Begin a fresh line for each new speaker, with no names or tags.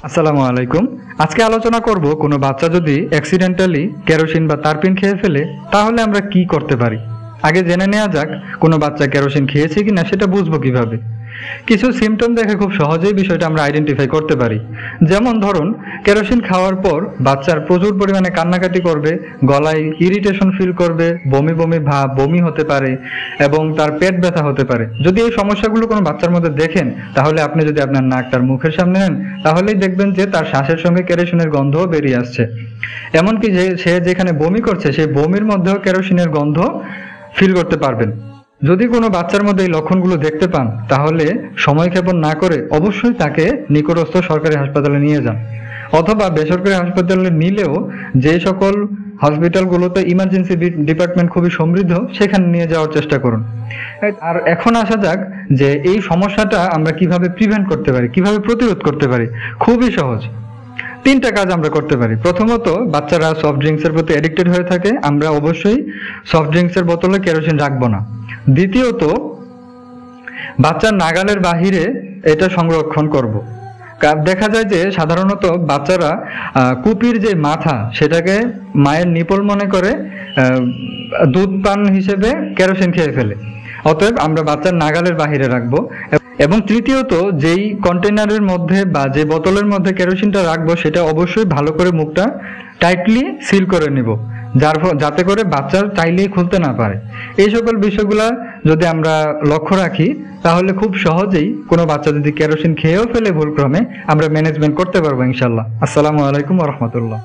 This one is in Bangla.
আসসালামু আলাইকুম। আজকে আলোচনা করব কোনো বাচ্চা যদি অ্যাক্সিডেন্টালি কেরোসিন বা তারপিন খেয়ে ফেলে তাহলে আমরা কি করতে পারি। আগে জেনে নেওয়া যাক কোনো বাচ্চা কেরোসিন খেয়েছে কিনা সেটা বুঝবো কিভাবে। কিছু সিমটম দেখে খুব সহজেই বিষয়টা আমরা আইডেন্টিফাই করতে পারি। যেমন ধরুন, কেরোসিন খাওয়ার পর বাচ্চার প্রচুর পরিমাণে কান্নাকাটি করবে, গলায় ইরিটেশন ফিল করবে, বমি বমি ভাব, বমি হতে পারে এবং তার পেট ব্যথা হতে পারে। যদি এই সমস্যাগুলো কোনো বাচ্চার মধ্যে দেখেন তাহলে আপনি যদি আপনার নাক তার মুখের সামনে নেন তাহলেই দেখবেন যে তার শ্বাসের সঙ্গে কেরোসিনের গন্ধও বেরিয়ে আসছে। এমনকি যে সে যেখানে বমি করছে সেই বমির মধ্যেও কেরোসিনের গন্ধ ফিল করতে পারবেন। যদি কোনো বাচ্চার মধ্যে এই লক্ষণগুলো দেখতে পান তাহলে সময়ক্ষেপণ না করে অবশ্যই তাকে নিকটস্থ সরকারি হাসপাতালে নিয়ে যান, অথবা বেসরকারি হাসপাতালে নিলেও যে সকল হসপিটালগুলোতে ইমার্জেন্সি ডিপার্টমেন্ট খুবই সমৃদ্ধ সেখানে নিয়ে যাওয়ার চেষ্টা করুন। আর এখন আসা যাক যে এই সমস্যাটা আমরা কিভাবে প্রিভেন্ট করতে পারি, কিভাবে প্রতিরোধ করতে পারি। খুবই সহজ, তিনটা কাজ আমরা করতে পারি। প্রথমত, বাচ্চারা সফট ড্রিঙ্কসের প্রতি অ্যাডিক্টেড হয়ে থাকে, আমরা অবশ্যই সফট ড্রিঙ্কসের বোতলে কেরোসিন রাখবো না। দ্বিতীয়ত, বাচ্চার নাগালের বাহিরে এটা সংরক্ষণ করব। দেখা যায় যে সাধারণত বাচ্চারা কুপির যে মাথা সেটাকে মায়ের নিপল মনে করে দুধ পান হিসেবে কেরোসিন খেয়ে ফেলে। অতএব আমরা বাচ্চার নাগালের বাহিরে রাখবো। এবং তৃতীয়ত, যেই কন্টেনারের মধ্যে বা যে বোতলের মধ্যে কেরোসিনটা রাখবো সেটা অবশ্যই ভালো করে মুখটা টাইটলি সিল করে নিব, যাতে করে বাচ্চার চাইলেই খুলতে না পারে। এই সকল বিষয়গুলো যদি আমরা লক্ষ্য রাখি তাহলে খুব সহজেই কোনো বাচ্চা যদি কেরোসিন খেয়েও ফেলে ভুলক্রমে আমরা ম্যানেজমেন্ট করতে পারবো ইনশাল্লাহ। আসসালামু আলাইকুম ওয়া রাহমাতুল্লাহ।